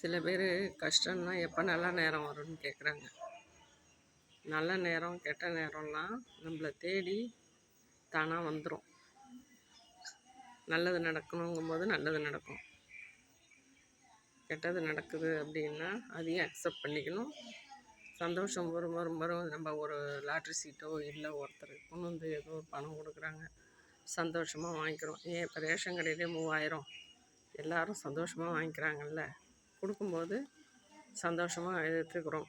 சில பேர் கஷ்டம்னா எப்போ நல்ல நேரம் வரும்னு கேட்குறாங்க. நல்ல நேரம் கெட்ட நேரம்லாம் நம்மளை தேடி தானாக வந்துடும். நல்லது நடக்கணுங்கும்போது நல்லது நடக்கும். கெட்டது நடக்குது அப்படின்னா அதையும் அக்செப்ட் பண்ணிக்கணும். சந்தோஷம் வரும் வரும் வரும். நம்ம ஒரு லாட்ரி சீட்டோ இல்லை ஒருத்தர் கொண்டு வந்து ஏதோ ஒரு பணம் கொடுக்குறாங்க, சந்தோஷமாக வாங்கிக்கிறோம். ஏன் இப்போ ரேஷன் கடையிலே 3000 எல்லோரும் சந்தோஷமாக வாங்கிக்கிறாங்கல்ல. கொடுக்கும்போது சந்தோஷமாக ஏற்றுக்கிறோம்.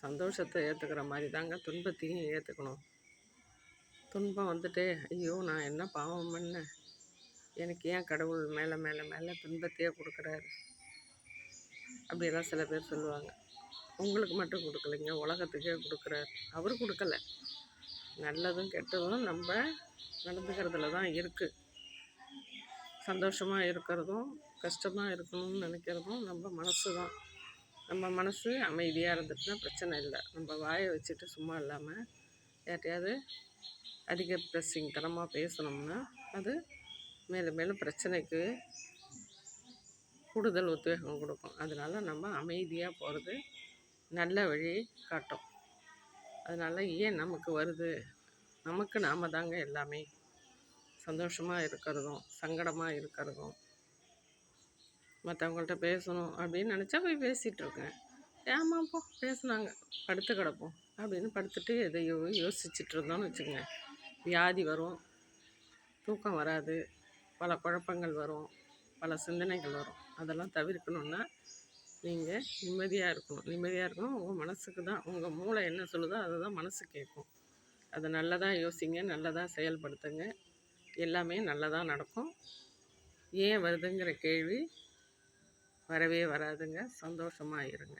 சந்தோஷத்தை ஏற்றுக்கிற மாதிரி தாங்க துன்பத்தையும் ஏற்றுக்கணும். துன்பம் வந்துட்டு ஐயோ நான் என்ன பாவம் பண்ணேன், எனக்கு ஏன் கடவுள் மேலே மேலே மேலே துன்பத்தையே கொடுக்குறாரு அப்படிலாம் சில பேர் சொல்லுவாங்க. உங்களுக்கு மட்டும் கொடுக்கலைங்க, உலகத்துக்கே கொடுக்குறாரு. அவர் கொடுக்கல. நல்லதும் கெட்டதும் நம்ம நடந்துக்கிறதுல தான் இருக்குது. சந்தோஷமாக இருக்கிறதும் கஷ்டமாக இருக்கணும்னு நினைக்கிறதும் நம்ம மனசு தான். நம்ம மனசு அமைதியாக இருந்துட்டுனா பிரச்சனை இல்லை. நம்ம வாயை வச்சுட்டு சும்மா இல்லாமல் யார்ட்டையாவது அதிக ப்ரெஸ்ஸிங் தரமாக பேசணும்னா அது மேலும் மேலும் பிரச்சனைக்கு கூடுதல் உத்வேகம் கொடுக்கும். அதனால் நம்ம அமைதியாக போகிறது நல்ல வழி காட்டும். அதனால் ஏன் நமக்கு வருது, நமக்கு நாம் தாங்க எல்லாமே. சந்தோஷமாக இருக்கிறதும் சங்கடமாக இருக்கிறதும் மற்றவங்கள்ட்ட பேசணும் அப்படின்னு நினச்சா போய் பேசிகிட்ருக்கேன். ஏமாப்போ பேசுனாங்க படுத்து கிடப்போம் அப்படின்னு படுத்துட்டு எதையோ யோசிச்சுட்டு இருந்தோம்னு வச்சுக்கோங்க, வியாதி வரும், தூக்கம் வராது, பல குழப்பங்கள் வரும், பல சிந்தனைகள் வரும். அதெல்லாம் தவிர்க்கணுன்னா நீங்கள் நிம்மதியாக இருக்கணும். நிம்மதியாக இருக்கணும். உங்கள் மனசுக்கு தான், உங்கள் மூளை என்ன சொல்லுதோ அதை தான் மனசு கேட்கும். அதை நல்லதாக யோசிங்க, நல்லதாக செயல்படுத்துங்க. எல்லாமே நல்லதாக நடக்கும். ஏன் வருதுங்கிற கேள்வி வரவே வராதுங்க. சந்தோஷமாக இருங்க.